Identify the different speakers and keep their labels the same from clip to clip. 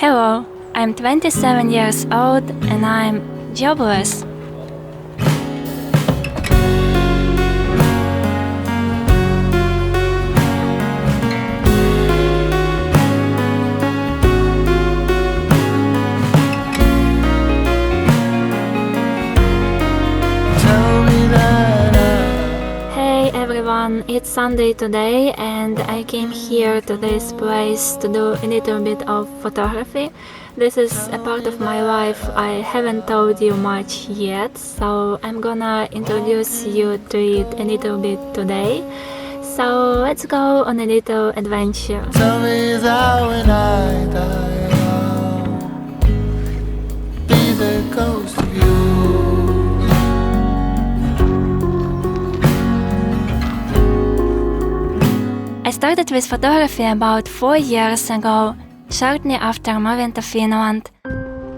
Speaker 1: Hello, I'm 27 years old and I'm jobless. Hey everyone, it's Sunday today and I came here to this place to do a little bit of photography. This is a part of my life I haven't told you much yet, so I'm gonna introduce you to it a little bit today. So let's go on a little adventure.
Speaker 2: Tell me that when I die, I'll be the ghost of you.
Speaker 1: I started with photography about 4 years ago, shortly after moving to Finland.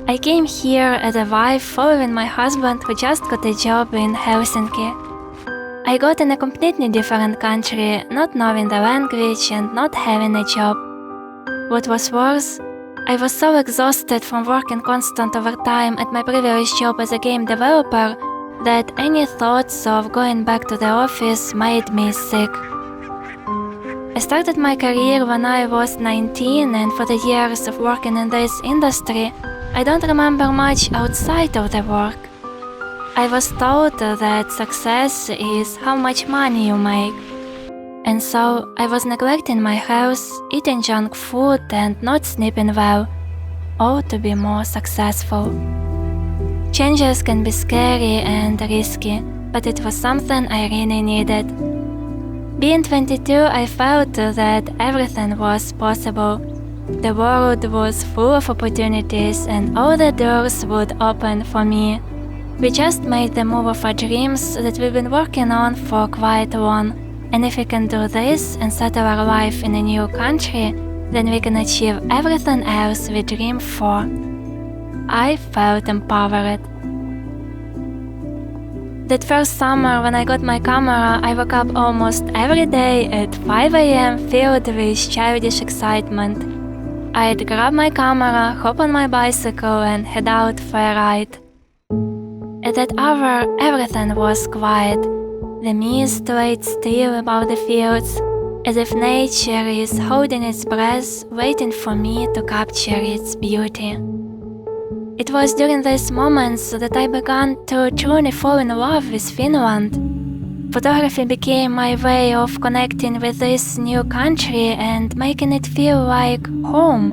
Speaker 1: I came here as a wife following my husband who just got a job in Helsinki. I got in a completely different country, not knowing the language and not having a job. What was worse, I was so exhausted from working constant overtime at my previous job as a game developer that any thoughts of going back to the office made me sick. I started my career when I was 19, and for the years of working in this industry, I don't remember much outside of the work. I was told that success is how much money you make. And so I was neglecting my health, eating junk food and not sleeping well, all to be more successful. Changes can be scary and risky, but it was something I really needed. Being 22, I felt that everything was possible. The world was full of opportunities and all the doors would open for me. We just made the move of our dreams that we've been working on for quite long, and if we can do this and settle our life in a new country, then we can achieve everything else we dream for. I felt empowered. That first summer when I got my camera, I woke up almost every day at 5 a.m. filled with childish excitement. I'd grab my camera, hop on my bicycle and head out for a ride. At that hour, everything was quiet. The mist laid still above the fields, as if nature is holding its breath, waiting for me to capture its beauty. It was during these moments that I began to truly fall in love with Finland. Photography became my way of connecting with this new country and making it feel like home.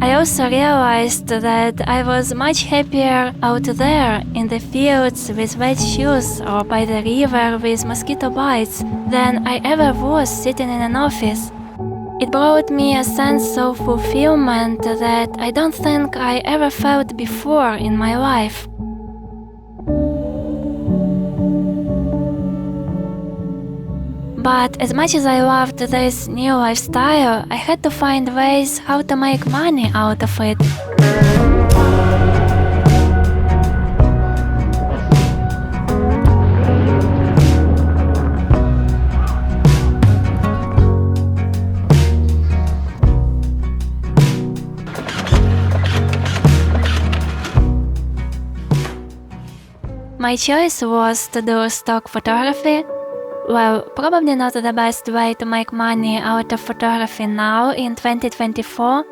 Speaker 1: I also realized that I was much happier out there in the fields with wet shoes or by the river with mosquito bites than I ever was sitting in an office. It brought me a sense of fulfillment that I don't think I ever felt before in my life. But as much as I loved this new lifestyle, I had to find ways how to make money out of it. My choice was to do stock photography. Well, probably not the best way to make money out of photography now in 2024,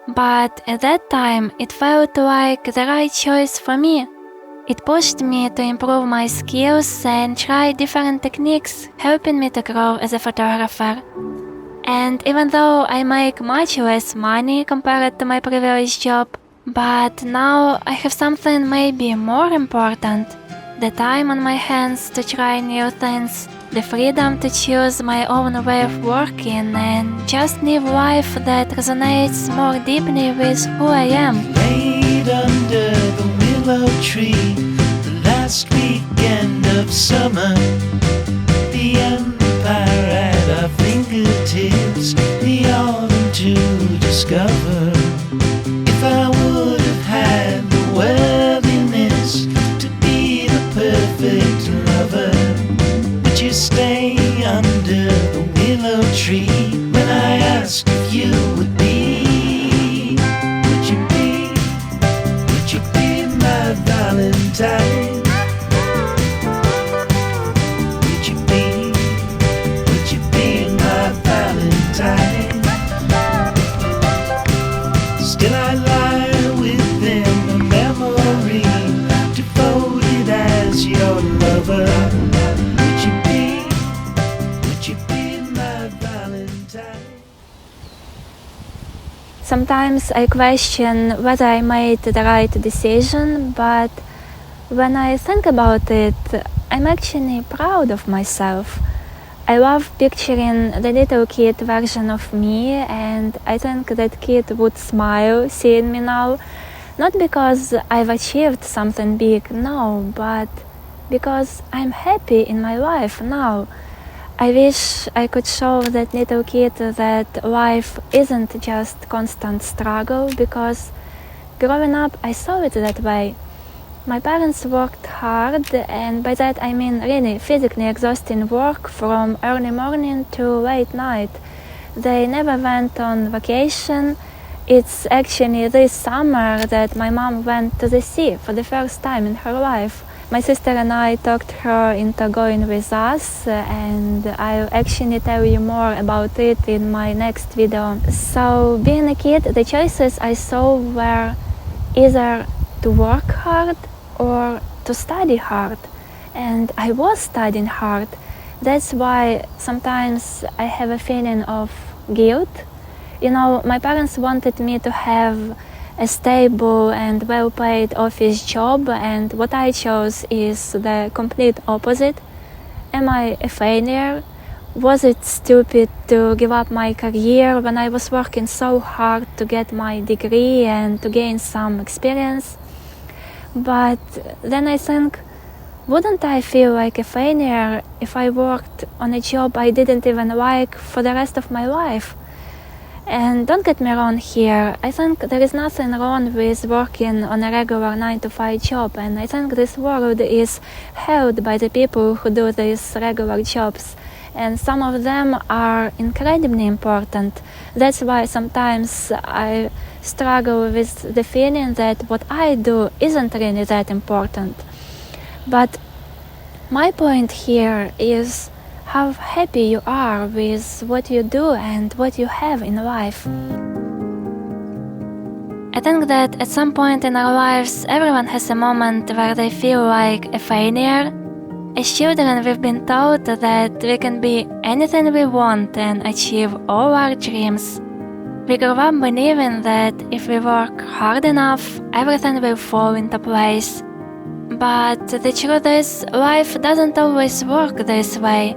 Speaker 1: but at that time it felt like the right choice for me. It pushed me to improve my skills and try different techniques, helping me to grow as a photographer. And even though I make much less money compared to my previous job, but now I have something maybe more important. The time on my hands to try new things, the freedom to choose my own way of working and just live life that resonates more deeply with who I am.
Speaker 2: Laid under the willow tree, the last weekend of summer, the empire at our fingertips, the autumn to discover. If I would have had the worthiness to be the perfect lover, would you stay under the willow tree when I asked if you would be?
Speaker 1: Sometimes I question whether I made the right decision, but when I think about it, I'm actually proud of myself. I love picturing the little kid version of me, and I think that kid would smile seeing me now, not because I've achieved something big, no, but because I'm happy in my life now. I wish I could show that little kid that life isn't just constant struggle, because growing up I saw it that way. My parents worked hard, and by that I mean really physically exhausting work from early morning to late night. They never went on vacation. It's actually this summer that my mom went to the sea for the first time in her life. My sister and I talked her into going with us, and I'll actually tell you more about it in my next video. So, being a kid, the choices I saw were either to work hard or to study hard. And I was studying hard. That's why sometimes I have a feeling of guilt. You know, my parents wanted me to have a stable and well-paid office job, and what I chose is the complete opposite. Am I a failure? Was it stupid to give up my career when I was working so hard to get my degree and to gain some experience? But then I think, wouldn't I feel like a failure if I worked on a job I didn't even like for the rest of my life? And don't get me wrong here, I think there is nothing wrong with working on a regular 9-to-5 job, and I think this world is held by the people who do these regular jobs, and some of them are incredibly important. That's why sometimes I struggle with the feeling that what I do isn't really that important. But my point here is how happy you are with what you do and what you have in life. I think that at some point in our lives, everyone has a moment where they feel like a failure. As children, we've been taught that we can be anything we want and achieve all our dreams. We grow up believing that if we work hard enough, everything will fall into place. But the truth is, life doesn't always work this way.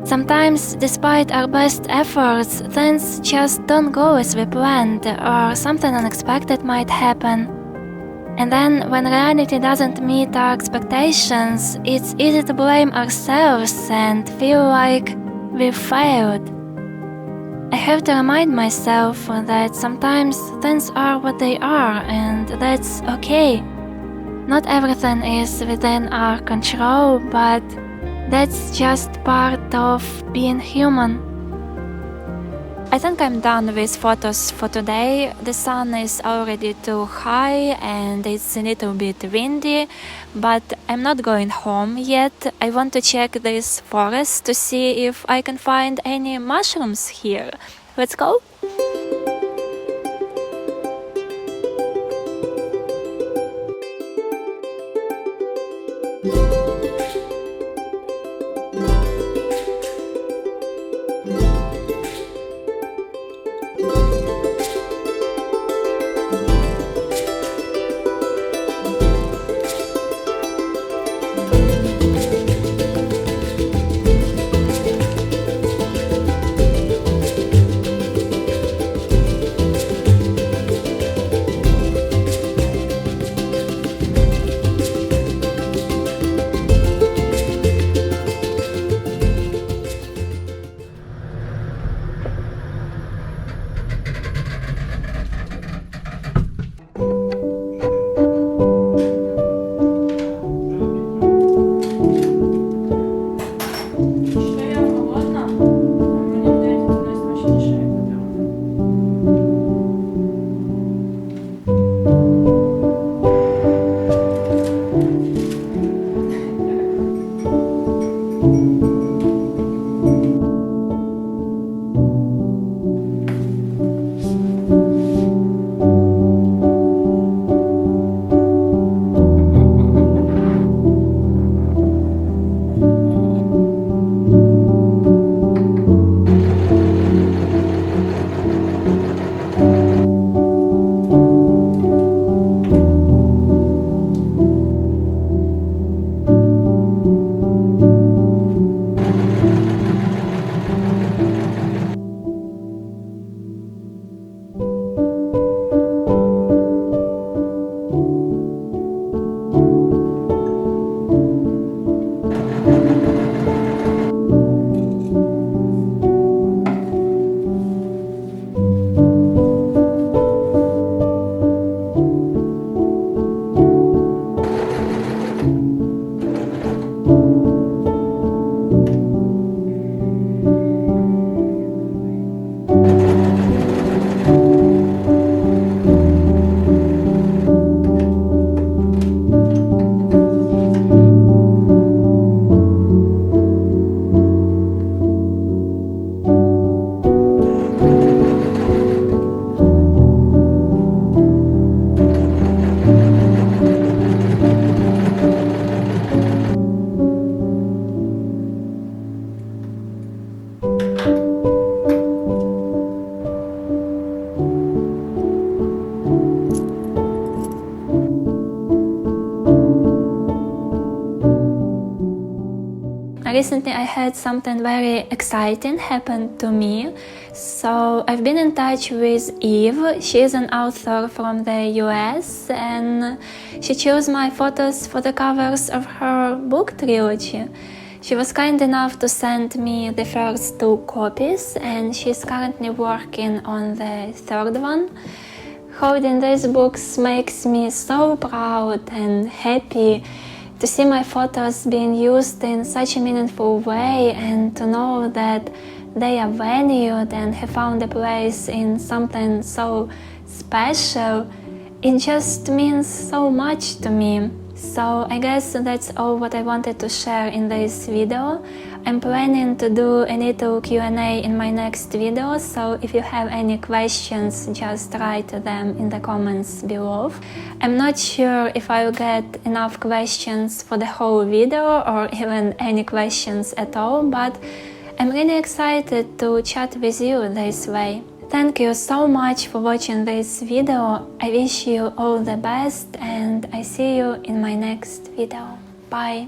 Speaker 1: Sometimes, despite our best efforts, things just don't go as we planned, or something unexpected might happen. And then, when reality doesn't meet our expectations, it's easy to blame ourselves and feel like we've failed. I have to remind myself that sometimes things are what they are, and that's okay. Not everything is within our control, but that's just part of being human. I think I'm done with photos for today. The sun is already too high and it's a little bit windy, but I'm not going home yet. I want to check this forest to see if I can find any mushrooms here. Let's go! Recently I had something very exciting happen to me. So I've been in touch with Eve. She is an author from the US and she chose my photos for the covers of her book trilogy. She was kind enough to send me the first 2 copies and she's currently working on the third one. Holding these books makes me so proud and happy to see my photos being used in such a meaningful way and to know that they are valued and have found a place in something so special. It just means so much to me. So I guess that's all what I wanted to share in this video. I'm planning to do a little Q&A in my next video, so if you have any questions, just write them in the comments below. I'm not sure if I'll get enough questions for the whole video or even any questions at all, but I'm really excited to chat with you this way. Thank you so much for watching this video. I wish you all the best and I see you in my next video. Bye!